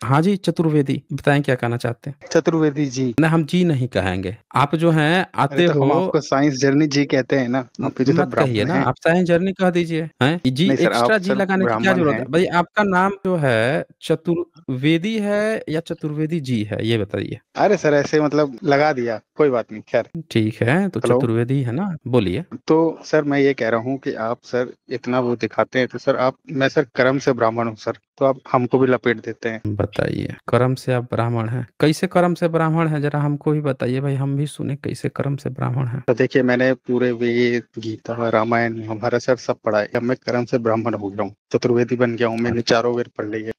हाँ जी, चतुर्वेदी। बताएँ क्या कहना चाहते हैं? चतुर्वेदी जी। ना हम जी नहीं कहेंगे। आप जो हैं अरे आते तो हम हो। आपको साइंस जर्नी जी कहते हैं ना, आप भी तो सर मत कहिए ब्राह्मण ना, हैं। आप साइंस जर्नी कह दीजिए, हैं? जी नहीं सर, आप एक्स्ट्रा जी सर लगाने की क्या ब्राह्मण ज़रूरत हैं। है? भई आपका नाम जो है चतुर्वेदी है या चतुर्वेदी जी है? ये बताइए। अरे सर ऐसे मतलब लगा दिया, कोई बात नहीं, खैर। ठीक है, तो हेलो। चतुर्वेदी है ना? बोलिए। तो सर मैं ये कह रहा हूँ कि आप सर इतना वो दिखाते हैं, तो सर आप, मैं सर कर्म से ब्राह्मण हूँ सर, तो आप हमको भी लपेट देते हैं। बताइए, कर्म से आप ब्राह्मण हैं? कैसे कर्म से ब्राह्मण हैं? ज़रा हमको भी बताइए भाई, हम भी सुने कैसे कर्म से ब्राह्मण हैं? तो देखिए, मैंने पूरे वेद, गीता, रामायण, महाभारत सर सब पढ़ा है। अब मैं कर्म से ब्राह्मण हो गया हूँ, चतुर्वेदी बन गया हूँ, मैंने चारों वेद पढ़ ली है।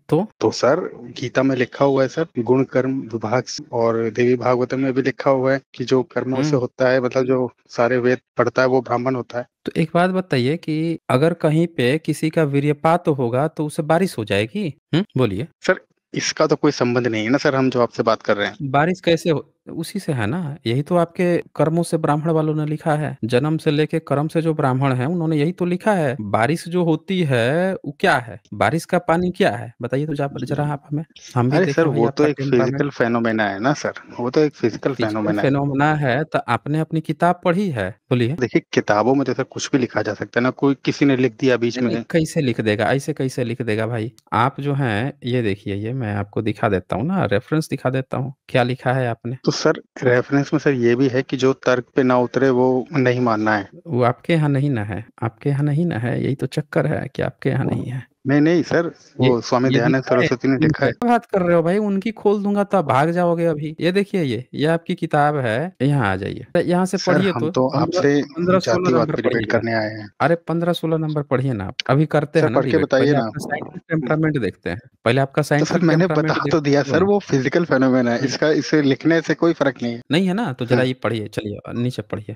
तो तो सर गीता में लिखा हुआ है सर, गुण कर्म विभाग और देवी भागवतम में भी लिखा हुआ है कि जो कर्मों से हुँ। होता है, मतलब जो सारे वेद पढ़ता है वो ब्राह्मण होता है। तो एक बात बताइए कि अगर कहीं पे किसी का वीर्यपात होगा तो उसे बारिश हो जाएगी? बोलिए। सर इसका तो कोई संबंध नहीं है ना सर, हम जो आपसे बात कर रहे हैं। बारिश कैसे हो? उसी से है ना, यही तो आपके कर्मों से ब्राह्मण वालों ने लिखा है। जन्म से लेके कर्म से जो ब्राह्मण हैं उन्होंने यही तो लिखा है। बारिश जो होती है वो क्या है? बारिश का पानी क्या है? बताइए तो जरा आप हमें। हम भी अरे सर देखें भाई वो तो आपका एक टेम्परामेंट। फिजिकल फेनोमेना है ना सर, वो तो एक फिजिकल फिजिकल फेनोमेना है। फेनोमेना है तो आपने अपनी किताब पढ़ी है? बोलिए। देखिए किताबों में तो सर कुछ भी लिखा जा सकता है ना, कोई किसी ने लिख दिया बीच नहीं, नहीं, में। कैसे लिख देगा? ऐसे कैसे लिख देगा भाई? आप जो हैं ये देखिए, ये मैं आपको दिखा देता हूँ ना, रेफ़रेंस दिखा देता हूँ। क्या लिखा है आपने? तो सर रेफरेंस में सर ये भी है कि जो तर्क पे ना उतरे वो नहीं मानना है। वो आपके यहाँ नहीं ना है, आपके यहाँ नहीं ना है, यही तो चक्कर है कि आपके यहाँ नहीं है। नहीं नहीं सर, ये वो स्वामी ये दयानंद दिखा है, सरस्वती ने प्रिंट लिखा है। है। क्या बात कर रहे हो भाई? उनकी खोल दूँगा तो आप भाग जाओगे अभी। ये देखिए ये आपकी किताब है, यहाँ आ जाइए। यहाँ से सर पढ़िए हम तो तो 15 आपसे 15-16 जातिवाद नंबर पे डिबेट पढ़िएगा। करने आए हैं। अरे 15-16 नंबर पढ़िए ना आप। अभी करते सर हैं ना पढ़ के डिबेट। बताइए पहले ना। आपका साइंटिफिक टेम्परामेंट देखते हैं। पहले आपका तो सर साइंटिफिक मैंने टेम्परामेंट बता तो देखते दिया हैं सर, ना। वो फिजिकल फेनोमेना है, हुँ। इसका इसे लिखने से कोई फर्क नहीं है। नहीं है ना, तो ज़रा हाँ। ये पढ़िए, चलिए नीचे पढ़िए।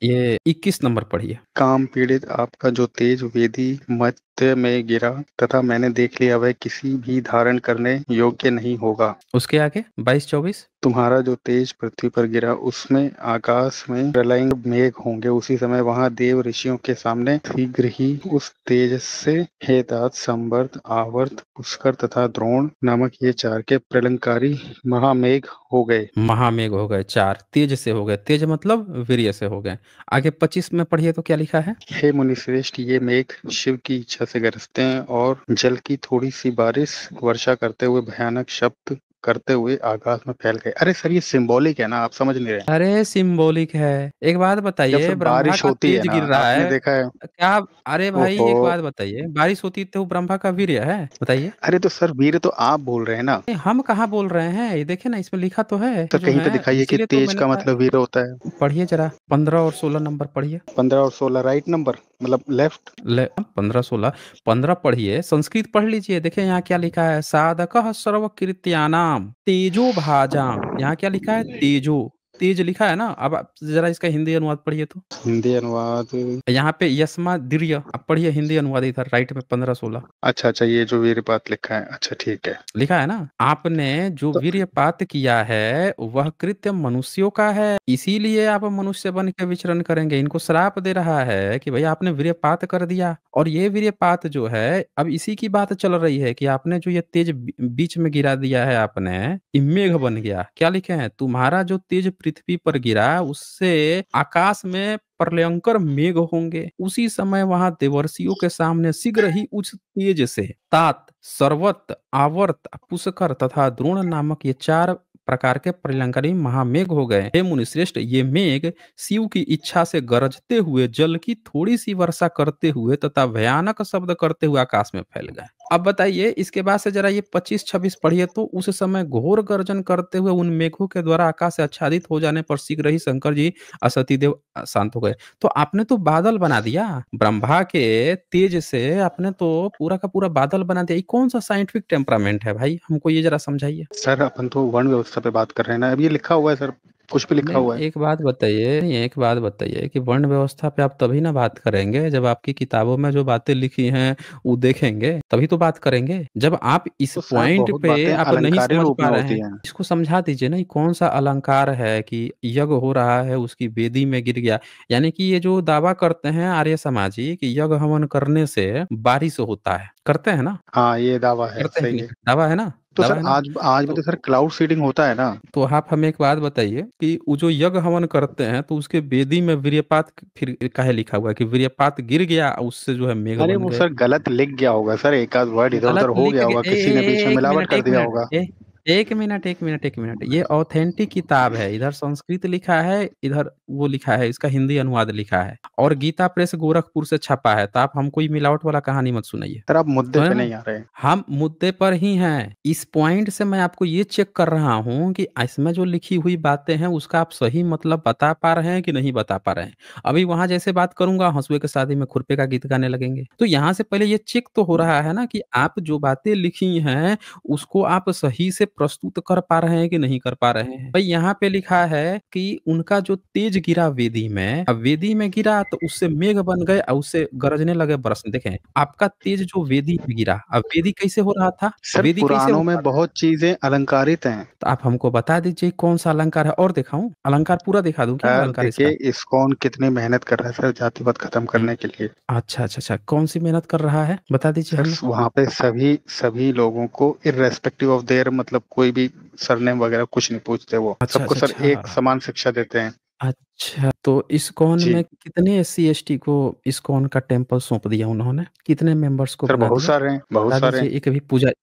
ये 21 नंबर पढ़िए। काम पीड़ित आपका जो तेज वेदी मध्य में गिरा, तथा मैंने देख लिया वह किसी भी धारण करने योग्य नहीं होगा। उसके आगे 22-24। तुम्हारा जो तेज पृथ्वी पर गिरा, उसमें आकाश में प्रलय मेघ होंगे, उसी समय वहां देव ऋषियों के सामने शीघ्र ही उस तेज से हेतात, संवर्त, आवर्त, पुष्कर तथा द्रोण नामक ये चार के प्रलयंकारी महामेघ हो गए। महामेघ हो गए 4, तेज से हो गए, तेज मतलब वीर्य से हो गए। आगे 25 में पढ़िए तो क्या लिखा है? हे मुनिश्रेष्ठ, ये मेघ शिव की इच्छा से गरजते हैं और जल की थोड़ी सी बारिश वर्षा करते हुए भयानक शब्द करते हुए आकाश में फैल गए। अरे सर ये सिंबॉलिक है ना, आप समझ नहीं रहे। अरे सिंबॉलिक है। एक बात जब सर बताइए, ब्रह्मा बारिश का होती है तेज ना, गिर रहा आपने है, देखा है। क्या? अरे भाई ओहो। एक बात बताइए, बारिश होती तो ब्रह्मा का वीर्य है? बताइए। अरे तो सर वीर तो आप बोल रहे हैं ना। नहीं, हम कहाँ बोल रहे हैं? ये देखिए ना, इसमें लिखा तो है सर जो कहीं है, पे दिखाइए कि इसीलिए तो तेज मैंने का कहा। मतलब वीर होता है। पढ़िए जरा 15 और 16 नंबर पढ़िए। 15 और 16 राइट नंबर, मतलब लेफ्ट। ले 15-16, 15 पढ़िए, संस्कृत पढ़ लीजिए। देखिए यहाँ क्या लिखा है, साधकः सर्वकृत्यानाम तेजो भाजाम। यहाँ क्या लिखा है? तेजो। तेज लिखा है ना। अब आप जरा इसका हिंदी अनुवाद पढ़िए तो। हिंदी अनुवाद। यहाँ पे यस्मा दीर्घ, आप पढ़िए हिंदी अनुवाद इधर राइट में 15-16 अच्छा अच्छा, ये जो वीरपात लिखा है, अच्छा ठीक है। लिखा है ना। आपने जो तो वीर्यपात किया है वह कृत्य मनुष्यों का है, इसीलिए आप मनुष्य बन के विचरण करेंगे। इनको श्राप दे रहा है कि भाई आपने वीर्यपात कर दिया। और ये वीर्यपात जो है, अब इसी की बात चल रही है कि आपने जो ये तेज बीच में गिरा दिया है आपने, ये मेघ बन गया। क्या लिखे हैं? तुम्हारा जो तेज पृथ्वी पर गिरा उससे आकाश में प्रलयंकर मेघ होंगे, उसी समय वहां देवर्षियों के सामने शीघ्र ही उस तेज से तात, सर्वत, आवर्त, पुष्कर तथा द्रोण नामक ये 4 प्रकार के प्रलयंकारी महामेघ हो गए। हे मुनिश्रेष्ठ, ये मेघ शिव की इच्छा से गरजते हुए जल की थोड़ी सी वर्षा करते हुए तथा भयानक शब्द करते हुए आकाश में फैल गए। अब बताइए इसके बाद से जरा ये 25-26 पढ़िए तो। उस समय घोर गर्जन करते हुए उन मेघों के द्वारा आकाश से आच्छादित हो जाने पर शीघ्र ही शंकर जी असतीदेव शांत हो गए। तो आपने तो बादल बना दिया। ब्रह्मा के तेज से आपने तो पूरा का पूरा बादल बना दिया। ये कौन सा साइंटिफिक टेम्परामेंट है भाई? हमको ये जरा समझाइए। सर अपन तो वर्ण व्यवस्था पे बात कर रहे हैं ना, अब ये लिखा हुआ है सर, कुछ भी लिखा नहीं, हुआ है। एक बात बताइए कि वर्ण व्यवस्था पे आप तभी ना बात करेंगे जब आपकी किताबों में जो बातें लिखी हैं वो देखेंगे, तभी तो बात करेंगे। जब आप इस तो सर पॉइंट बहुत पे बातें आप नहीं अलंकारिक समझ रूप पा में रहे होती हैं, हैं। इसको समझा दीजिए ना। ये कौन सा अलंकार है कि यज्ञ हो रहा है उसकी वेदी में गिर गया? यानी कि ये जो दावा करते हैं आर्य समाजी कि यज्ञ हवन करने से बारिश होता है, करते हैं ना? हाँ ये दावा है, करते हैं कि सही नहीं? है। दावा है ना? तो दवा सर है ना? आज आज भी तो तो सर क्लाउड सीडिंग होता है ना। तो आप हमें एक बात बताइए कि वो जो यज्ञ हवन करते हैं तो उसके वेदी में वीर्यपात फिर काहे लिखा हुआ है कि वीर्यपात गिर गया और उससे जो है मेघ अरे बन वो गए? सर गलत लिख गया होगा सर, एक आध वर्ड इधर उधर गलत हो लिख गया गए। होगा, किसी ने बीच में एक मिलावट मिनट कर एक दिया मिनट होगा। एक मिनट एक मिनट एक मिनट, ये ऑथेंटिक किताब है, इधर संस्कृत लिखा है, इधर वो लिखा है, इसका हिंदी अनुवाद लिखा है, और गीता प्रेस गोरखपुर से छपा है, तो आप हमको ये मिलावट वाला कहानी मत सुनाइए। सर आप मुद्दे समझ पे ना? नहीं आ रहे। हम मुद्दे पर ही हैं। इस पॉइंट से मैं आपको ये चेक कर रहा हूं कि इसमें जो लिखी हुई बातें हैं उसका आप सही मतलब बता पा रहे हैं कि नहीं बता पा रहे हैं। अभी वहां जैसे बात करूंगा, हंसुए के शादी में खुरपे का गीत गाने लगेंगे, तो यहाँ से पहले ये चेक तो हो रहा है ना कि आप जो बातें लिखी हैं उसको आप सही से प्रस्तुत कर पा रहे हैं कि नहीं कर पा रहे हैं। भाई यहाँ पे लिखा है कि उनका जो तेज गिरा वेदी में, अब वेदी में गिरा तो उससे मेघ बन गए और उससे गरजने लगे बरस। देखें, आपका तेज जो वेदी में गिरा, अब वेदी कैसे हो रहा था, सर वेदी कैसे हो पुराणों रहा में था? बहुत चीजें अलंकारित हैं। तो आप हमको बता दीजिए कौन सा अलंकार है, और दिखाऊं अलंकार पूरा दिखा दूं क्या सर अलंकार देखिए, इसका? इस्कॉन कितनी मेहनत कर रहा है सर जातिवाद खत्म हम्म, करने के लिए। अच्छा अच्छा अच्छा, कौन सी मेहनत कर रहा है बता दीजिए सर हमें। वहाँ पे सभी सभी लोगों को इर्रेस्पेक्टिव ऑफ देयर, मतलब कोई भी सरनेम वगैरह कुछ नहीं पूछते, वो अच्छा सबको अच्छा सर एक अच्छा समान शिक्षा देते हैं। अच्छा, तो इस्कॉन जी में कितने एससी एसटी को इस्कॉन का टेम्पल सौंप दिया उन्होंने, कितने मेंबर्स को सर, बना बहुत दिया? सारे हैं, बहुत बता सारे दीजिए, हैं।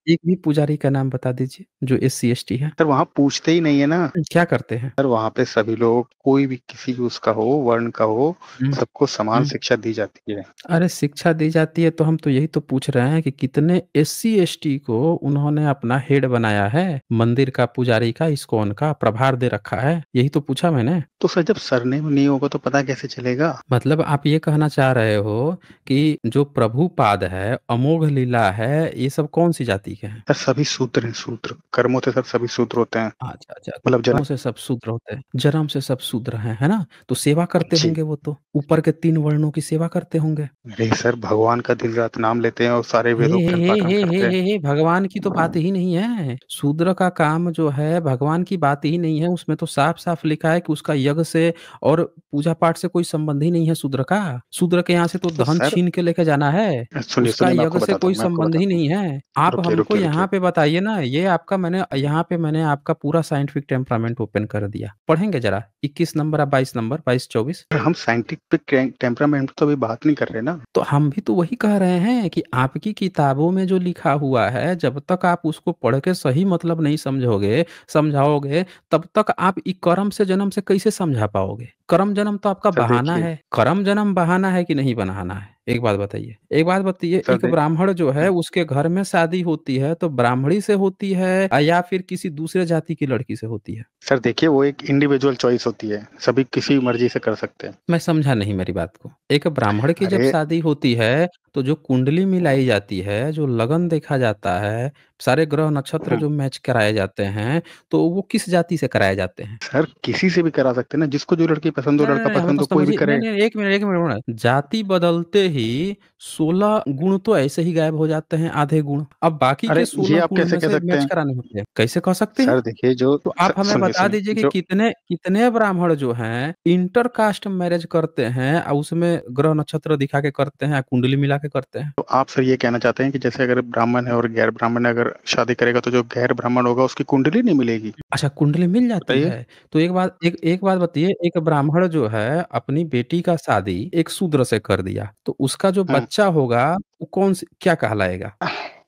एक भी पुजारी का नाम बता दीजिए जो एससी एसटी है। सर वहाँ पूछते ही नहीं है ना। क्या करते हैं? सर वहाँ पे सभी लोग, कोई भी किसी भी उसका हो, वर्ण का हो, हम्म, सबको समान हम्म। शिक्षा दी जाती है। अरे शिक्षा दी जाती है तो हम तो यही तो पूछ रहे हैं कि कितने एससी एसटी को उन्होंने अपना हेड बनाया है, मंदिर का, पुजारी का, इस्कॉन का प्रभार दे रखा है, यही तो पूछा मैंने। तो सर जब सरनेम नहीं होगा तो पता कैसे चलेगा। मतलब आप ये कहना चाह रहे हो कि जो प्रभुपाद है, अमोघ लीला है, ये सब कौन सी जाति के हैं? सर सभी सूत्र हैं, सूत्र कर्मों से सर सभी सूत्र होते हैं। अच्छा अच्छा, मतलब जन्म। कर्मों से सब शूद्र होते हैं, जन्म से सब शूद्र हैं, है ना? तो सेवा करते जी। होंगे वो तो, ऊपर के 3 वर्णों की सेवा करते होंगे। अरे सर भगवान का दिन रात नाम लेते हैं और सारे हे हे वेदों हे पाठन हे हे करते हैं। हे हे, भगवान की तो बात ही नहीं है। शूद्र का काम जो है भगवान की बात ही नहीं है, उसमें तो साफ साफ लिखा है कि उसका यज्ञ से और पूजा पाठ से कोई संबंध ही नहीं है शूद्र का। शूद्र के यहाँ से तो तो धन सर छीन के लेके जाना है, सुनिए उसका सुनिए, मैं आपको यज्ञ से बताता कोई हूँ, मैं आपको संबंध ही बताता हूँ। नहीं है। आप रुकिए हमको रुकिए यहाँ रुकिए। पे बताइए ना, ये आपका मैंने यहाँ पे मैंने आपका पूरा साइंटिफिक टेम्परामेंट ओपन कर दिया, पढ़ेंगे जरा 21 नंबर, 22 नंबर, 22 24। हम साइंटिफिक टेम्परामेंट तो अभी बात नहीं कर रहे ना। तो हम भी तो वही कह रहे हैं कि आपकी किताबों में जो लिखा हुआ है, जब तक आप उसको पढ़ के सही मतलब नहीं समझोगे, समझाओगे, तब तक आप ई कर्म से जन्म से कैसे समझा पाओगे? कर्म जन्म तो आपका सर बहाना देखिए। है। कर्म जन्म बहाना है कि नहीं बहाना है? एक बात बताइए, एक बात बताइए, सर एक ब्राह्मण जो है उसके घर में शादी होती है तो ब्राह्मणी से होती है या फिर किसी दूसरे जाति की लड़की से होती है? सर देखिए, वो एक इंडिविजुअल चॉइस होती है, सभी किसी मर्जी से कर सकते हैं। मैं समझा नहीं मेरी बात को। एक ब्राह्मण की जब अरे शादी होती है, तो जो कुंडली मिलाई जाती है, जो लगन देखा जाता है, सारे ग्रह नक्षत्र हाँ, जो मैच कराए जाते हैं, तो वो किस जाति से कराए जाते हैं? सर किसी से भी करा सकते हैं ना, जिसको जो लड़की पसंद हो, नहीं, नहीं, लड़का नहीं, हमें पसंद तो हो, कोई भी समझिए, नहीं, करे। नहीं, 1 मिनट, 1 मिनट। जाति बदलते ही 16 गुण तो ऐसे ही गायब हो जाते हैं, आधे गुण। अब बाकी के अरे ये 16 आप गुण कैसे में कह से सकते मैच हैं। कराने होते हैं। कैसे कह सकते हैं? सर देखिए जो, तो आप हमें सुनिए बता सुनिए दीजिए कि जो, कितने कितने ब्राह्मण जो हैं इंटर कास्ट मैरिज करते हैं और उसमें ग्रह नक्षत्र दिखा के करते हैं, कुंडली मिला के करते हैं? तो आप सर ये कहना चाहते हैं कि जैसे अगर ब्राह्मण है और गैर ब्राह्मण अगर शादी करेगा तो जो गैर ब्राह्मण होगा उसकी कुंडली नहीं मिलेगी। अच्छा, कुंडली मिल जाती बताइए। है। तो एक बात बताइए, एक ब्राह्मण जो है अपनी बेटी का शादी एक शूद्र से कर दिया, तो उसका जो हाँ। बच्चा होगा वो कौन सी क्या कहलाएगा?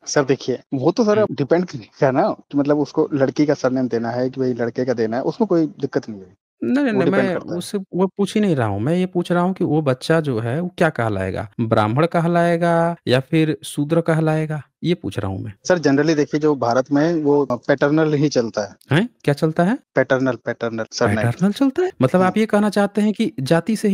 सर देखिए, वो तो सर हुँ। डिपेंड करेगा ना कि मतलब उसको लड़की का सरनेम देना है कि भाई लड़के का देना है, उसमें कोई दिक्कत नहीं है। नहीं, नहीं, वो नहीं, डिपेंड मैं करता है। उससे वो पूछ ही नहीं रहा हूँ। मैं ये पूछ रहा हूँ कि वो बच्चा जो है वो क्या कहलाएगा? ब्राह्मण कहलाएगा या फिर शूद्र कहलाएगा? ये पूछ रहा हूँ मैं। सर जनरली देखिए, जो भारत में वो पैटर्नल ही चलता है। हैं? क्या चलता है? Paternal paternal surname. पैटर्नल चलता है? मतलब हाँ। आप ये कहना चाहते हैं कि जाति से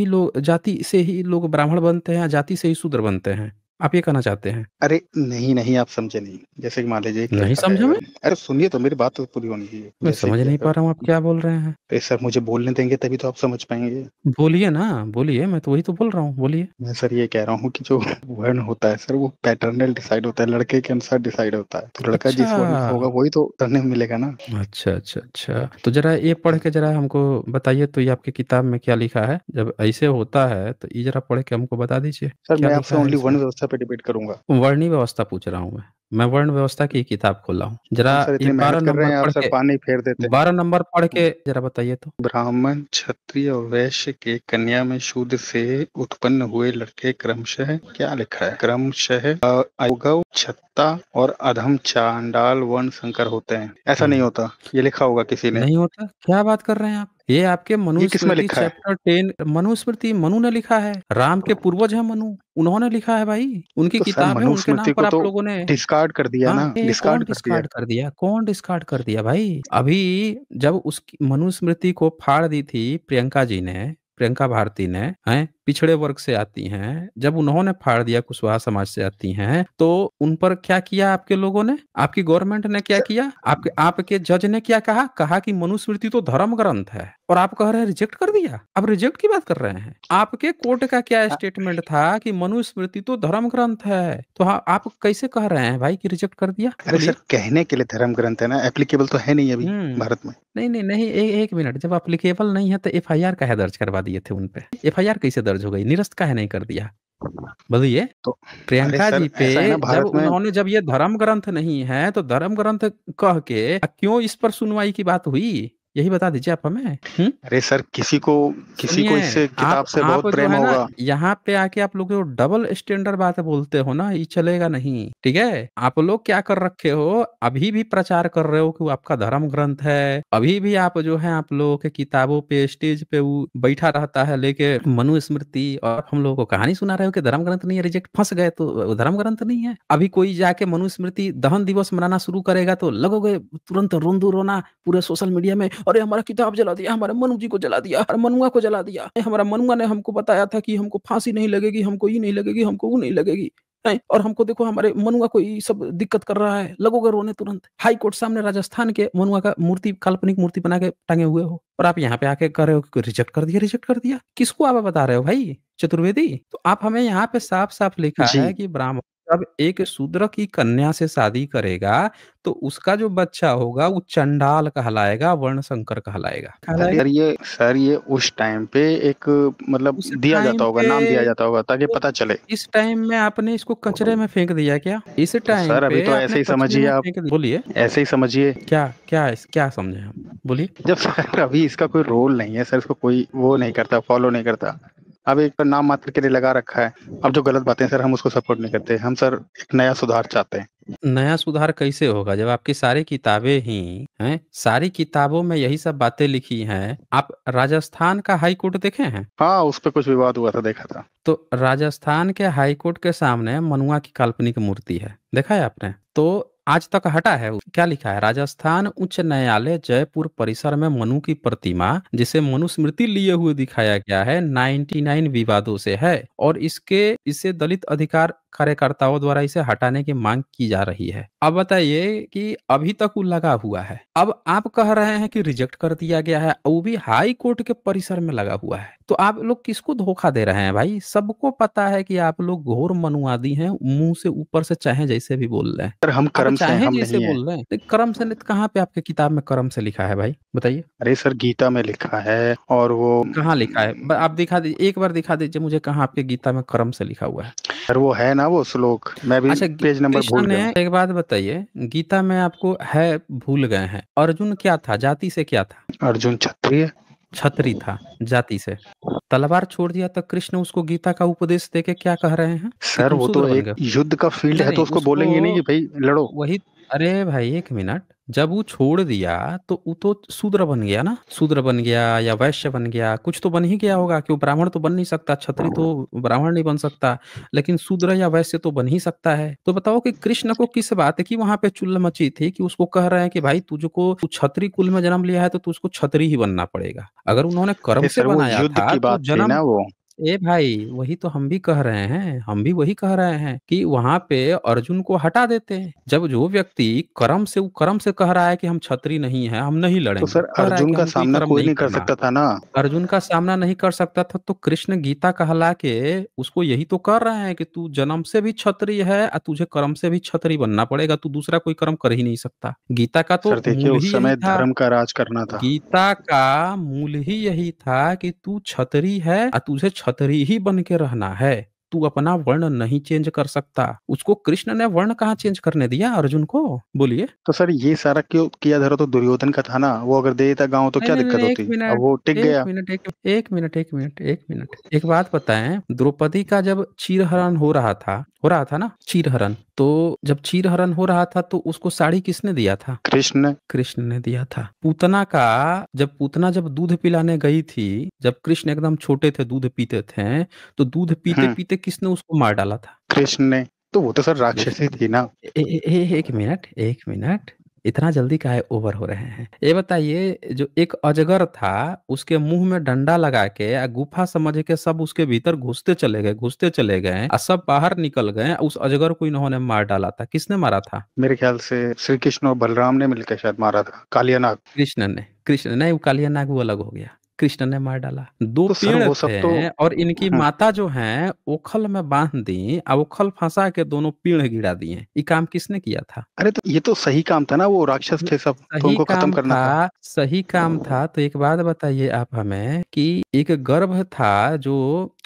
ही लोग ब्राह्मण बनते हैं या जाति से ही शूद्र बनते हैं? आप ये कहना चाहते हैं? अरे नहीं नहीं, आप समझे नहीं। जैसे कि मान लीजिए एक नहीं लड़का है समझा मैं। अगर, अरे सुनिए तो मेरी बात तो पूरी होनी चाहिए। मैं जैसे समझ कि नहीं अगर, पा रहा हूँ आप क्या बोल रहे हैं। अरे सर मुझे बोलने देंगे तभी तो आप समझ पाएंगे। बोलिए ना, बोलिए, मैं तो वही तो बोल रहा हूँ, बोलिए। मैं सर ये कह रहा हूँ कि जो वर्ण होता है सर, वो पैटर्नल डिसाइड होता है, लड़के के अनुसार डिसाइड होता है, तो लड़का अच्छा। जिस वर्ण का होगा वही तो सरनेम मिलेगा ना। अच्छा, अच्छा, अच्छा। तो ज़रा ये पढ़ के ज़रा हमको बताइए तो ये आपकी किताब में क्या लिखा है? जब ऐसे होता है तो ये ज़रा पढ़ के हमको बता दीजिए, सर क्या मैं लिखा आपसे है ओनली इसमें? वर्ण व्यवस्था पे डिबेट करूंगा। वर्णी व्यवस्था पूछ रहा हूँ मैं। मैं वर्ण व्यवस्था की किताब खोला हूँ। हम ज़रा सर ये इतनी 12 मेहनत कर रहे नंबर हैं, आप पढ़ सर के पानी फेर देते हैं। 12 नंबर पढ़ के ज़रा बताइए तो? ब्राह्मण, क्षत्रिय और वैश्य के कन्या में शूद्र से उत्पन्न हुए लड़के क्रमशः क्या लिखा है? क्रमशः अगौ, छत्ता और अधम चांडाल वर्ण संकर होते हैं। ऐसा नहीं हुँ। होता, ये लिखा होगा किसी ने। नहीं होता? क्या बात कर रहे हैं आप? ये आपके ये किसमें मनुस्मृति लिखा है? चैप्टर 10 मनुस्मृति मनु ने लिखा है। राम के पूर्वज हैं मनु, उन्होंने लिखा है भाई। उनकी तो सर किताब है, उनके नाम मनुस्मृति पर को आप तो लोगों ने डिस्कार्ड कर दिया हाँ, ना, ये कौन डिस्कार्ड कर दिया। डिस्कार्ड कर दिया? कौन डिस्कार्ड कर दिया भाई? अभी जब उसकी मनुस्मृति को फाड़ दी थी प्रियंका जी ने, प्रियंका भारती ने, हैं? पिछड़े वर्ग से आती हैं, जब उन्होंने फाड़ दिया कुशवाहा समाज से आती हैं, तो उन पर क्या किया आपके लोगों ने? आपकी गवर्नमेंट ने क्या सर किया? आपके आपके जज ने क्या कहा? कहा कि मनुस्मृति तो धर्म ग्रंथ है और आप कह रहे हैं रिजेक्ट कर दिया। आप रिजेक्ट की बात कर रहे हैं। आपके कोर्ट का क्या स्टेटमेंट था कि मनुस्मृति तो धर्म ग्रंथ है। तो हाँ, आप कैसे कह रहे हैं भाई कि रिजेक्ट कर दिया? अरे सर, बोलिए। कहने के लिए धर्म ग्रंथ है ना, एप्लीकेबल तो है नहीं अभी हुँ। भारत में। नहीं, नहीं, नहीं, एक मिनट, जब एप्लीकेबल नहीं है तो एफआईआर काहे दर्ज करवा दिए थे उन पे? एफआईआर कैसे दर्ज हो गई? निरस्त काहे नहीं कर दिया? बोलिए। तो अरे प्रियंका सर, जी पे ऐसा है ना भारत में। जब ये धर्म ग्रंथ नहीं है, तो धर्म ग्रंथ कह के क्यों इस पर सुनवाई की बात हुई? यही बता दीजिए आप हमें। हुँ? अरे सर, किसी को सुनिए, इससे किताब से आप बहुत जो प्रेम है ना, होगा। यहाँ पे आके आप लोग जो डबल स्टैंडर्ड बात बोलते हो ना, ये चलेगा नहीं, ठीक है? आप लोग क्या कर रखे हो, अभी भी प्रचार कर रहे हो कि वो आपका धर्म ग्रंथ है। अभी भी आप जो है आप लोगों के किताबों पे, स्टेज पे वो बैठा रहता है लेके मनुस्मृति, और हम लोगों को कहानी सुना रहे हो कि धर्म ग्रंथ नहीं है, रिजेक्ट फँस गए तो धर्म ग्रंथ नहीं है। अभी कोई जाके मनुस्मृति दहन दिवस मनाना शुरू करेगा तो लगोगे तुरंत रोना पूरे सोशल मीडिया में, अरे हमारा किताब जला दिया, हमारे मनु जी को जला दिया, हमारे मनुआ को जला दिया, हमारा मनुआ ने हमको बताया था कि हमको फांसी नहीं लगेगी, हमको ये नहीं लगेगी, हमको वो नहीं लगेगी, हैं? और हमको देखो हमारे मनुआ को ये सब दिक्कत कर रहा है, लगोगे रोने तुरंत। हाई कोर्ट सामने राजस्थान के मनुआ का मूर्ति, काल्पनिक मूर्ति बना के टंगे हुए हो, और आप यहाँ पे आके कह रहे हो कि रिजेक्ट कर दिया, रिजेक्ट कर दिया। किसको आप बता रहे हो भाई? चतुर्वेदी? तो आप हमें यहाँ पे साफ-साफ लिखा जी। है कि ब्राह्मण जब एक शूद्र की कन्या से शादी करेगा, तो उसका जो बच्चा होगा वो चंडाल कहलाएगा, वर्णशंकर कहलाएगा। कहलाएगा। सर ये उस टाइम पे एक मतलब उस दिया जाता टाइम होगा, पे नाम दिया जाता होगा ताकि तो पता चले। इस टाइम में आपने इसको कचरे में फेंक दिया क्या? इस तो टाइम सर अभी पे तो आपने ऐसे ही कचरे समझिए में आप, फेंक दी। बोलिए, ऐसे ही समझिए। क्या क्या क्या समझे हम? बोलिए। जब सर अभी इसका कोई रोल नहीं है सर, इसको कोई वो नहीं करता, फॉलो नहीं करता। अब एक नाम मात्र के लिए लगा रखा है। अब जो गलत बातें हैं सर, हम उसको सपोर्ट नहीं करते। हम सर एक नया सुधार चाहते हैं। नया सुधार कैसे होगा जब आपकी सारी किताबें ही हैं? सारी किताबों में यही सब बातें लिखी हैं। आप राजस्थान का हाई कोर्ट देखे हैं? हाँ, उस पे कुछ विवाद हुआ था, देखा था। तो राजस्थान के हाई कोर्ट के सामने मनुआ की काल्पनिक मूर्ति है, देखा है आपने? तो आज तक हटा है वो। क्या लिखा है? राजस्थान उच्च न्यायालय जयपुर परिसर में मनु की प्रतिमा, जिसे मनुस्मृति लिए हुए दिखाया गया है, 99 विवादों से है, और इसे दलित अधिकार कार्यकर्ताओं द्वारा इसे हटाने की मांग की जा रही है। अब बताइए कि अभी तक वो लगा हुआ है, अब आप कह रहे हैं कि रिजेक्ट कर दिया गया है, वो भी हाई कोर्ट के परिसर में लगा हुआ है। तो आप लोग किसको धोखा दे रहे हैं भाई? सबको पता है कि आप लोग घोर मनुवादी हैं, मुंह से ऊपर से चाहे जैसे भी बोल रहे हैं। सर हम आप कर्म से हैं, चाहे हम जैसे नहीं है। बोल रहे हैं, तो कर्म से नहीं तो कहाँ पे आपके किताब में कर्म से लिखा है भाई? बताइए। अरे सर, गीता में लिखा है और वो कहाँ लिखा है? आप दिखा दीजिए, एक बार दिखा दीजिए मुझे कहाँ आपके गीता में कर्म से लिखा हुआ है। सर वो है ना वो श्लोक, मैं भी अच्छा, पेज नंबर कृष्ण भूल ने गया हूँ। एक बात बताइए, गीता में आपको है भूल गए हैं, अर्जुन क्या था? जाति से क्या था? अर्जुन क्षत्रिय। क्षत्रिय था, जाति से। तलवार छोड़ दिया तो कृष्ण उसको गीता का उपदेश देके क्या कह रहे हैं कि सर तुम वो शूद्र तो बन एक गए। युद्ध का फील्ड नहीं, है, तो नहीं, उसको उसको बोलेंगे नहीं कि भाई लड़ो। वही। अरे भाई एक मिनट, जब वो छोड़ दिया तो वो तो शूद्र बन गया ना, शूद्र बन गया या वैश्य बन गया, कुछ तो बन ही गया होगा कि वो ब्राह्मण तो बन नहीं सकता, क्षत्रिय तो ब्राह्मण नहीं बन सकता, लेकिन शूद्र या वैश्य तो बन ही सकता है। तो बताओ कि कृष्ण को किस बात की वहां पे चुल मची थी कि उसको कह रहे हैं कि भाई तू क्षत्रिय कुल में जन्म लिया है तो तुझको क्षत्रिय ही बनना पड़ेगा। अगर उन्होंने कर्म अरे से सर, वो बनाया युद्ध था की तो बात थी जन्म। ना वो। ए भाई वही तो हम भी कह रहे हैं, हम भी वही कह रहे हैं कि वहां पे अर्जुन को हटा देते हैं। जब जो व्यक्ति कर्म से कह रहा है कि हम क्षत्रिय नहीं है, हम नहीं तो लड़ेंगे, सर कह रहा है अर्जुन कि का हमको ये सामना कर्म कोई नहीं नहीं कर करना, सकता था ना। अर्जुन का सामना नहीं कर सकता था, तो कृष्ण गीता कहला के उसको यही तो कर रहे हैं कि तू जन्म से भी क्षत्रिय है और तुझे कर्म से भी क्षत्रिय बनना पड़ेगा, तू दूसरा कोई कर्म कर ही नहीं सकता। गीता का सर तो देखिए, मूल उस ही यही समय था। धर्म का राज करना था। गीता का मूल ही यही था कि तू क्षत्रिय है और तुझे क्षत्रिय ही बन के रहना है। तू अपना वर्ण नहीं चेंज कर सकता। उसको कृष्ण ने वर्ण कहाँ चेंज करने दिया अर्जुन को? बोलिए। तो सर ये सारा क्यों किया धरा तो दुर्योधन का था ना, वो अगर दे देता गाँव तो नहीं, क्या नहीं, दिक्कत नहीं, 1 होती, अब मिनट, वो टिक 1 गया। Minute, 1 minute, 1 minute, 1 minute. एक बात बताएँ, द्रौपदी का जब चीरहरण हो रहा था ना चीरहरण, तो जब चीरहरण हो रहा था तो उसको साड़ी किसने दिया था? कृष्ण ने। कृष्ण ने दिया था। पूतना जब दूध पिलाने गई थी, जब कृष्ण एकदम छोटे थे, दूध पीते थे, तो दूध हम्म। पीते-पीते किसने उसको मार डाला था? कृष्ण ने। तो वो तो सर देख राक्षसी थी ना। 1 मिनट, 1 मिनट, इतना जल्दी काहे ओवर हो रहे हैं? ये बताइए, जो एक अजगर था, उसके मुँह में डंडा लगा के गुफा समझ के सब उसके भीतर घुसते चले गए और सब बाहर निकल गए। उस अजगर को इन्होंने मार डाला था। किसने मारा था? मेरे ख्याल से श्री कृष्ण और बलराम ने मिलकर शायद मारा था, कालिया नाग। कृष्ण नहीं, वो कालिया नाग वो अलग हो गया। कृष्ण ने मार डाला। 2 तो सर पेड़ वो सब तो। थे और इनकी हाँ। माता जो हैं ओखल में बांध दी और ओखल फंसा के दोनों पेड़ गिरा दिए। ये काम किसने किया था? अरे तो ये तो सही काम था ना, वो राक्षस थे सब तो उनको खत्म करना था। सही काम था। तो एक बात बताइए आप हमें कि एक गर्भ था जो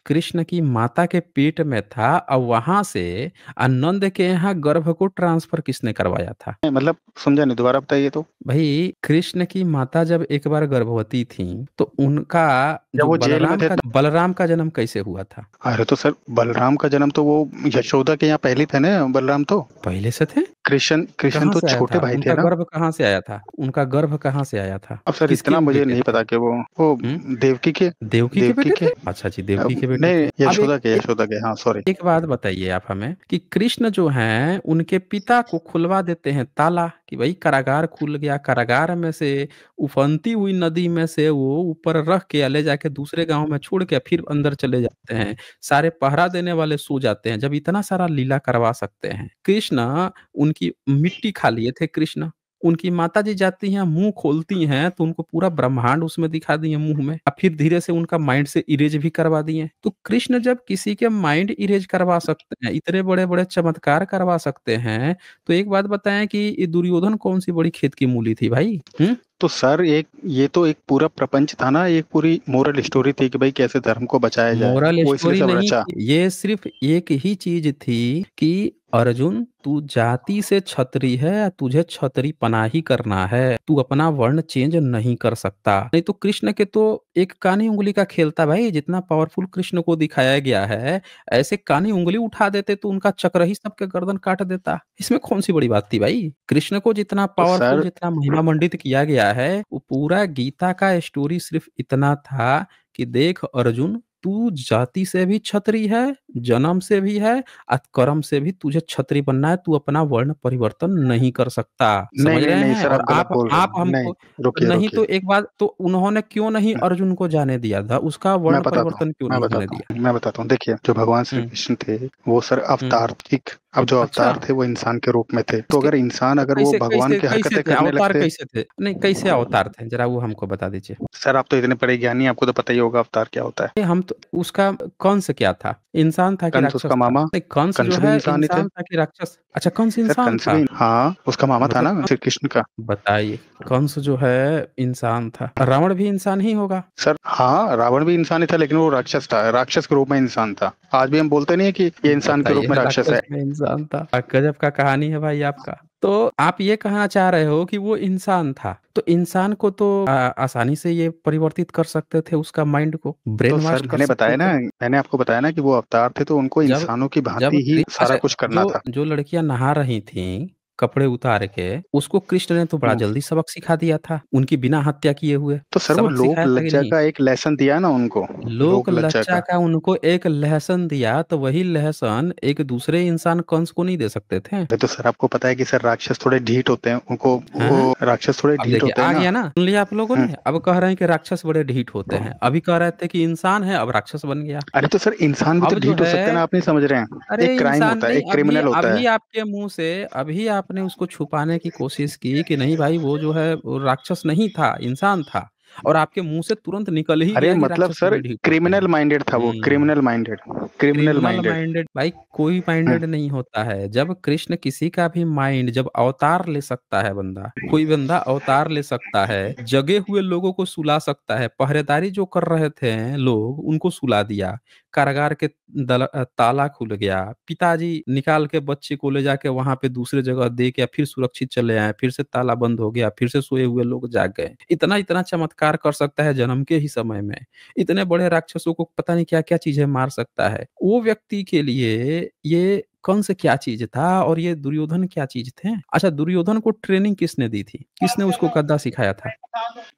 कृष्ण की माता के पेट में था और वहां से नंद के यहाँ गर्भ को ट्रांसफर किसने करवाया था? मतलब समझा नहीं, दोबारा बताइए तो। भाई, कृष्ण की माता जब एक बार गर्भवती थी तो उनका जब जो वो जेल में थे तो। बलराम का जन्म कैसे हुआ था? अरे तो सर बलराम का जन्म तो वो यशोदा के यहाँ पहले थे ना, बलराम तो। पहले से थे? कृष्ण कृष्ण कहाँ तो से आया छोटे था भाई थे उनका ना। गर्भ? कहाँ से आया था उनका गर्भ? कहाँ से आया था? अब सर किसके इतना मुझे बेटे नहीं थे? पता कि वो हम्म देवकी के। देवकी के देवकी बेटे के। थे? अच्छा जी, देवकी अब के बेटे नहीं, थे। अब यशोदा के, यशोदा के, हाँ सॉरी। एक बात बताइए आप हमें कि कृष्ण जो हैं उनके पिता को खुलवा देते हैं ताला कि भाई कारागार खुल गया। कारागार में से उफनती हुई नदी में से वो ऊपर रख के ले जाके दूसरे गांव में छोड़ के फिर अंदर चले जाते हैं। सारे पहरा देने वाले सो जाते हैं। जब इतना सारा लीला करवा सकते हैं कृष्ण, उनकी मिट्टी खा लिए थे कृष्ण। उनकी माताजी जाती हैं, मुँह खोलती हैं तो उनको पूरा ब्रह्मांड उसमें दिखा दिए मुँह में। अब फिर धीरे से उनका माइंड से इरेज भी करवा दिए। तो कृष्ण जब किसी के माइंड इरेज करवा सकते हैं, इतने बड़े-बड़े चमत्कार करवा सकते हैं, तो एक बात बताएँ कि ये दुर्योधन कौन-सी बड़ी खेत की मूली थी भाई? हुँ? तो सर एक ये तो एक पूरा प्रपंच था ना, एक पूरी मोरल स्टोरी थी कि भाई कैसे धर्म को बचाया जाए, मोरल वो इसलिए स्टोरी सब नहीं रचा। थी, ये सिर्फ एक ही चीज थी कि अर्जुन, तू जाति से क्षत्रिय है, तुझे क्षत्रिय पना ही करना है। तू अपना वर्ण चेंज नहीं कर सकता। नहीं तो कृष्ण के तो एक कानी उंगली का खेल था भाई। जितना पावरफुल कृष्ण को दिखाया गया है, ऐसे कानी उंगली उठा देते तो उनका चक्र ही सबके गर्दन काट देता। इसमें कौन सी बड़ी बात थी भाई? कृष्ण को जितना तो पावरफुल, सर जितना महिमा मंडित किया गया है, वो पूरा गीता का स्टोरी सिर्फ इतना था कि देख अर्जुन, तू जाति से भी क्षत्रिय है, जन्म से भी है और कर्म से भी तुझे क्षत्रिय बनना है। तू अपना वर्ण परिवर्तन नहीं कर सकता। नहीं समझ नहीं रहे नहीं हैं? सर, आप और गलत बोल रहे आप हैं, नहीं। हमको रुकिए नहीं तो रुकिए। एक बात तो उन्होंने क्यों नहीं अर्जुन को जाने दिया था? उसका मैं वर्ण बताता हूँ परिवर्तन क्यों मैं नहीं होने बताता दिया? हूँ मैं बताता हूँ देखिए, जो भगवान श्री हुँ, कृष्ण थे वो सर हुँ। अवतार, ठीक। अब जो अच्छा। अवतार थे वो इंसान के रूप में थे, तो इसके अगर इंसान तो अगर वो कैसे भगवान कैसे की कैसे हरकतें थे? करने अवतार लगते। कैसे थे? नहीं, कैसे अवतार थे? ज़रा वो हमको बता दीजिए। सर आप तो इतने बड़े ज्ञानी, आपको तो पता ही होगा अवतार क्या होता है। ये हम तो उसका कंस क्या था? इंसान था कि कंस राक्षस उसका था? मामा। नहीं, कंस जो कंस भी है इंसान ही थे। इंसान था कि राक्षस? अच्छा, कंस सर इंसान कंस था। भी, हाँ उसका मामा था मतलब ना श्री कृष्ण का। बताइए, कंस जो है इंसान था, रावण भी इंसान ही होगा। सर हाँ, रावण भी इंसान ही था लेकिन वो राक्षस था, राक्षस के रूप में इंसान था। आज भी हम बोलते नहीं है कि ये इंसान के बताइए, रूप में राक्षस राक्षस है। में इंसान था। गजब का कहानी है भाई आपका। तो आप ये कहना चाह रहे हो कि वो इंसान था, तो इंसान को तो आसानी से ये परिवर्तित कर सकते थे, उसका माइंड को ब्रेन तो सर वॉश कर मैंने सकते बताया ना, थे। मैंने आपको बताया ना कि वो अवतार थे तो उनको जब इंसानों की जब भांति ही सारा अच्छा, कुछ करना जो था। जो लड़कियां नहा रही थीं कपड़े उतार के, उसको कृष्ण ने तो बड़ा हम्म। जल्दी सबक सिखा दिया था, उनकी बिना हत्या किए हुए। तो सर वो सबक लोक सिखाया था कि लज्जा नहीं? का एक लेसन दिया ना उनको। लोक लोक लज्जा लज्जा का। का उनको एक लहसन दिया, तो वही लहसन एक दूसरे इंसान कंस को नहीं दे सकते थे? ये तो सर आपको पता है कि सर राक्षस थोड़े ढीठ होते हैं, उनको हैं? वो राक्षस थोड़े अब ढीठ देखिए होते हैं आ ना। गया ना, सुन लिया आप लोगों हम्म। ने। अब कह रहे हैं कि राक्षस बड़े ढीठ होते हैं, अभी कह रहे थे कि इंसान है, अब राक्षस बन गया। अरे तो सर इंसान भी तो अब जो ढीठ हो सकते हैं है, ना, आप नहीं समझ रहे हैं। अरे एक क्राइम इंसान होता है, नहीं, एक अभी क्रिमिनल होता अभी है। आपके मुंह से अभी आपने उसको छुपाने की कोशिश की कि नहीं भाई वो जो है वो राक्षस नहीं था, इंसान था। और आपके मुँह से तुरंत निकल ही अरे गया कि मतलब राक्षस सर ब्लीड ही करते हैं। क्रिमिनल माइंडेड था वो, हुँ। Criminal minded, criminal criminal minded. Minded भाई कोई माइंडेड नहीं होता है। जब कृष्ण किसी का भी माइंड जब अवतार ले सकता है बंदा, कोई बंदा अवतार ले सकता है, जगे हुए लोगों को सुला सकता है। पहरेदारी जो कर रहे थे लोग, उनको सुला दिया। कारागार के ताला खुल गया। पिताजी निकाल के बच्चे को ले जाके वहाँ पे दूसरे जगह दे के फिर सुरक्षित चले आए। फिर से ताला बंद हो गया, फिर से सोए हुए लोग जाग गए। इतना-इतना चमत्कार कर सकता है जन्म के ही समय में। इतने बड़े राक्षसों को पता नहीं क्या-क्या चीज़ें मार सकता है। वो व्यक्ति के लिए ये कंस क्या चीज़ था और ये दुर्योधन क्या चीज़ थे? अच्छा दुर्योधन को ट्रेनिंग किसने दी थी? किसने उसको गदा सिखाया था?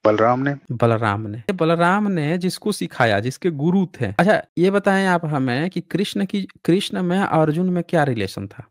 बलराम ने। बलराम ने। बलराम ने जिसको सिखाया, जिसके गुरु थे। अच्छा ये बताएँ आप हमें कि कृष्ण में और अर्जुन में क्या रिलेशन था?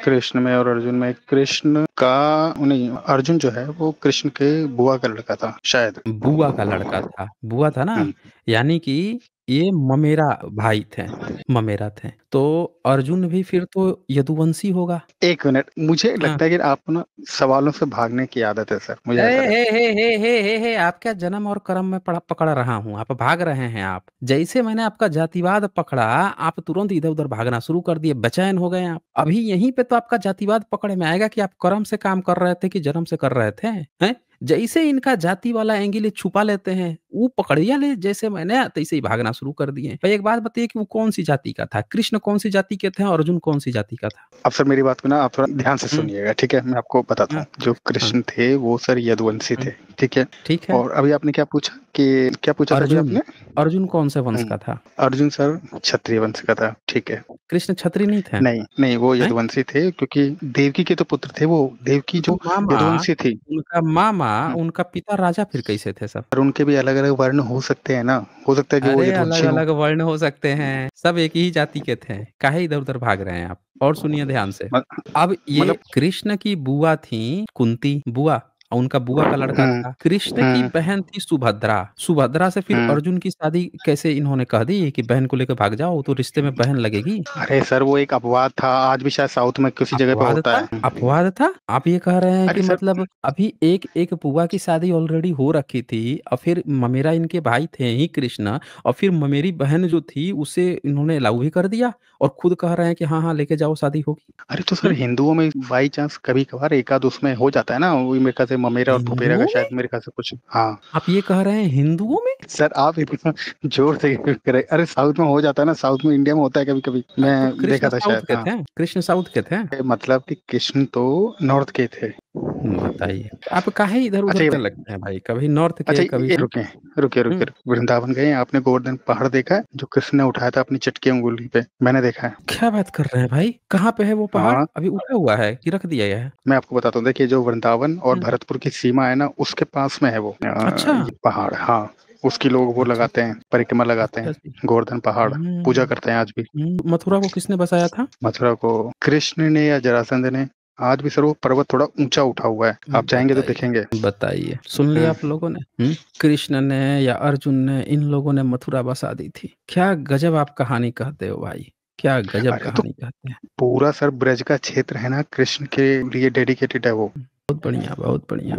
कृष्ण में और अर्जुन में, कृष्ण का नहीं, अर्जुन जो है वो कृष्ण के बुआ का लड़का था शायद। बुआ का लड़का था। बुआ था ना? हम्म। यानी कि ये ममेरा भाई थे, ममेरा थे। तो अर्जुन भी फिर तो यदुवंशी होगा। एक मिनट, मुझे हाँ। लगता है कि आपको ना सवालों से भागने की आदत है सर, मुझे ए, ऐसा हे, लगता है। हे, हे, हे, हे, हे, आप क्या जन्म और कर्म में पकड़ रहा हूँ, आप भाग रहे हैं आप। जैसे मैंने आपका जातिवाद पकड़ा, आप तुरंत इधर-उधर भागना शुरू कर दिए, बेचैन हो गए आप। अभी यहीं पे तो आपका जातिवाद पकड़ में आएगा कि आप कर्म से काम कर रहे थे कि जन्म से कर रहे थे, हैं? जैसे इनका जाति वाला एंगल ये छुपा लेते हैं, वो पकड़िया ले जैसे मैंने तैसे ही भागना शुरू कर दिए। भाई एक बात बताइए कि वो कौन-सी जाति का था? कृष्ण कौन-सी जाति के थे और अर्जुन कौन-सी जाति का था? अब सर मेरी बात को ना आप थोड़ा ध्यान से हुँ, सुनिएगा, ठीक है? मैं आपको बताता हाँ, हूँ। जो हाँ, कृष्ण थे वो सर यदुवंशी हुँ, थे, ठीक है? ठीक है। और अभी आपने क्या पूछा कि क्या पूछा था अभी अर्जुन, आपने? अर्जुन कौन से वंश हुँ, का था? अर्जुन सर क्षत्रिय वंश का था, ठीक है? कृष्ण क्षत्रिय नहीं थे? नहीं, नहीं वो हैं? यदुवंशी थे क्योंकि देवकी के तो पुत्र थे वो, देवकी तो जो यदुवंशी थी। मामा, हुँ, उनका पिता राजा फिर कैसे थे सब? पर उनके भी अलग-अलग वर्ण हो सकते हैं ना, हो सकता है कि वो अरे यदुवंशी हों। अलग-अलग वर्ण हो सकते हैं, सब एक ही जाति के थे, काहे इधर-उधर भाग रहे हैं आप? और सुनिए ध्यान से, म अब ये मतलब कृष्ण की बुआ थी कुंती बुआ, उनका बुआ का लड़का हुँ, था। कृष्ण की हुँ, बहन थी सुभद्रा, सुभद्रा से फिर हुँ। अर्जुन की शादी कैसे इन्होंने कह दी कि बहन को लेकर भाग जाओ, तो रिश्ते में बहन लगेगी? अरे सर वो एक अपवाद था, आज भी शायद साउथ में किसी जगह पे अपवाद होता था? है। अपवाद था? आप ये कह रहे हैं अरे कि सर मतलब अभी एक एक बुआ की शादी ऑलरेडी हो रखी थी और फिर ममेरा इनके भाई थे ही कृष्ण और फिर ममेरी बहन जो थी उसे इन्होंने अलाउ भी कर दिया और खुद कह रहे हैं कि हाँ, हाँ, लेके जाओ शादी होगी। अरे तो सर हुँ? हिंदुओं में बाई चांस कभी-कभार एकाद उसमें हो जाता है ना, वही मेरे ख्याल से ममेरा और फुफेरा का हिंदुओं में? शायद मेरे ख्याल से कुछ। हाँ, आप ये कह रहे हैं हिंदुओं में? सर आप इतना जोर से क्यों करे, अरे साउथ में हो जाता है ना, साउथ में इंडिया में होता है कभी-कभी, तो मैं कृष्ण देखा था साउथ शायद। के हाँ, थे? कृष्ण साउथ के थे? मतलब कि कृष्ण तो नॉर्थ के थे। बताइए। आप काहे इधर-उधर अच्छा ये के लगते हैं भाई? कभी नॉर्थ अच्छा के, कभी ये हुँ, रुकिए, रुकिए, रुकिए, हुँ। रुकिए। वृंदावन गए हैं आपने, गोवर्धन पहाड़ देखा है? जो कृष्ण ने उठाया था अपनी चटकी अंगुली पे, मैंने देखा है। क्या बात कर रहे हैं भाई? कहाँ पे है वो पहाड़? हाँ, अभी उठा हुआ है कि रख दिया गया है? मैं आपको बताता हूँ, देखिए जो वृंदावन और हुँ। भरतपुर की सीमा है ना, उसके पास में है वो अच्छा। ये पहाड़। हाँ, उसकी लोग वो अच्छा, लगाते हैं, परिक्रमा लगाते अच्छा हैं, जी। गोवर्धन पहाड़, पूजा हुँ, करते हैं आज भी। मथुरा को किसने बसाया था? मथुरा को कृष्ण ने या जरासंध ने। आज भी सर वो पर्वत थोड़ा ऊँचा उठा हुआ है, आप जाएँगे तो बताइए, देखेंगे। बताइए। सुन लिया हुँ, आप लोगों ने? कृष्ण ने या अर्जुन ने इन लोगों ने मथुरा बसा दी थी। क्या गज़ब आप कहानी कहते हो भाई! क्या गज़ब अरे तो कहानी कहते हैं। पूरा सर ब्रज का क्षेत्र है ना, कृष्ण के लिए डेडिकेटेड है वो। बहुत बढ़िया, बहुत बढ़िया।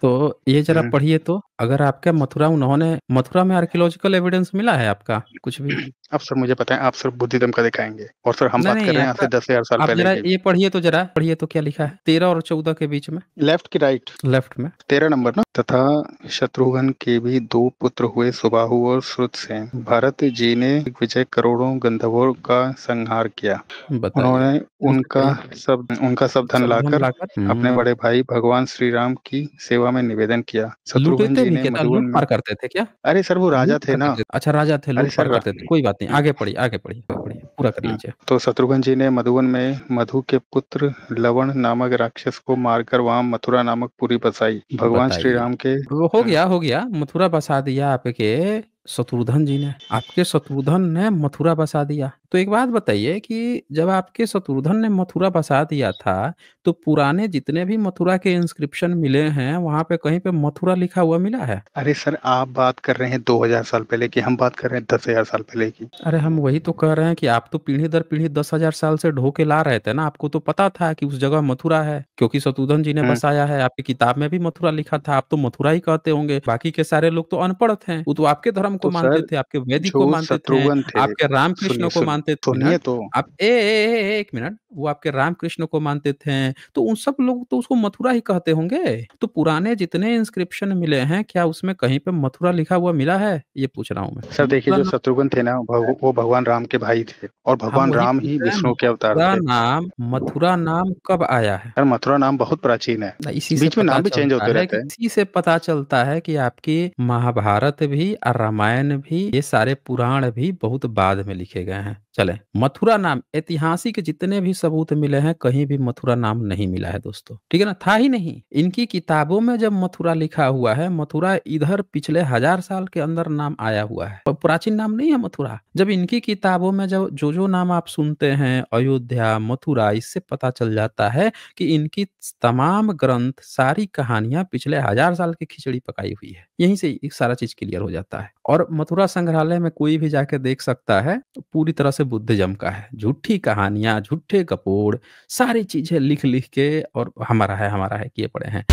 तो ये ज़रा हुँ। पढ़िए तो, अगर आपके मथुरा में आर्कियोलॉजिकल एविडेंस मिला है आपका कुछ भी? अब सर मुझे पता है आप सर बुद्धिज़्म का दिखाएँगे और सर हम नहीं, बात कर नहीं रहे हैं आज आपका से 10,000 साल आप पहले ज़रा की। ये पढ़िए तो क्या लिखा है? 13 और 14 के बीच में, लेफ्ट की राइट? लेफ्ट में। 13 नंबर ना। तथा शत्रुघ्न के भी 2 पुत्र हुए सुबाहु और श्रुतसेन। भरत जी ने विजय करोड़ों गंधर्वों का संहार किया। बताइए, उन्होंने उनसे कहिए उनका सब धन सब धन लाकर लाकर अपने बड़े भाई भगवान श्री राम की सेवा में निवेदन किया। शत्रुघ्न लूटते जी भी ने क्या था? मधुबन में। लूट-मार करते थे क्या? अरे सर वो राजा थे लूट-मार ना। करते थे। अच्छा राजा थे, अरे लूट-पाट सर करते थे। कोई बात नहीं, आगे पढ़िए, पूरा कर लीजिए। तो शत्रुघ्न जी ने मधुबन में मधु के पुत्र लवण नामक राक्षस को मारकर वहां मथुरा नामक पुरी बसाई। भगवान श्री बताइए। राम के। वो हो गया, मथुरा बसा दिया आपके, शत्रुघ्न जी ने। आपके शत्रुघ्न ने मथुरा बसा दिया। तो एक बात बताइए कि जब आपके शत्रुघ्न ने मथुरा बसा दिया था, तो पुराने जितने भी मथुरा के इंस्क्रिप्शन मिले हैं, वहाँ पे कहीं पे मथुरा लिखा हुआ मिला है? अरे सर, आप बात कर रहे हैं 2000 साल पहले की, हम बात कर रहे हैं 10,000 साल पहले की। अरे हम वही तो कह रहे हैं कि आप तो पीढ़ी दर पीढ़ी 10,000 साल से ढो के ला रहे थे ना, आपको तो पता था कि उस जगह मथुरा है, क्योंकि शत्रुघ्न जी ने हुँ, बसाया है, आपकी किताब में भी मथुरा लिखा था, आप तो मथुरा ही कहते होंगे, बाकी के सारे लोग तो अनपढ़ थे, वो तो आपके धर्म को तो मानते सर थे, आपके वैदिक को जो मानते थे, शत्रुघ्न थे, आपके रामकृष्ण सुनिए को सुन मानते सुनिए मिनट, तो। आप 1 मिनट, वो आपके रामकृष्ण को मानते थे, तो उन सब लोग तो उसको मथुरा ही कहते होंगे। तो पुराने जितने इंस्क्रिप्शन मिले हैं, क्या उसमें कहीं पे मथुरा लिखा हुआ मिला है? ये पूछ रहा हूँ मैं। सर देखिए, मथुरा जो शत्रुघ्न थे ना, वो भगवान राम के भाई थे और हम भगवान वही राम पूछ ही रहे हैं, विष्णु के अवतार थे। मथुरा नाम कब आया है? सर मथुरा नाम बहुत प्राचीन है, ना इसी से बीच में पता नाम भी चेंज चलता होते है रहते हैं। कि आपकी महाभारत भी और रामायण भी, ये सारे पुराण भी बहुत बाद में लिखे गए हैं। चले, मथुरा नाम ऐतिहासिक जितने भी सबूत मिले हैं, कहीं भी मथुरा नाम नहीं मिला है दोस्तों, ठीक है ना, था ही नहीं। इनकी किताबों में जब मथुरा लिखा हुआ है, मथुरा इधर पिछले 1000 साल के अंदर नाम आया हुआ है, प्राचीन नाम नहीं है मथुरा। जब इनकी किताबों में जब जो जो नाम आप सुनते हैं, अयोध्या, मथुरा, इससे पता चल जाता है कि इनकी तमाम ग्रंथ, सारी कहानियाँ पिछले 1000 साल की खिचड़ी पकाई हुई है। यहीं से ये सारा चीज़ क्लियर हो जाता है। और मथुरा संग्रहालय में कोई भी जाके देख सकता है, पूरी तरह से बुद्धिज़्म का है। झूठी कहानियाँ, झूठे कपोड़, सारी चीज़ें लिख-लिख के और हमारा है किए पड़े हैं।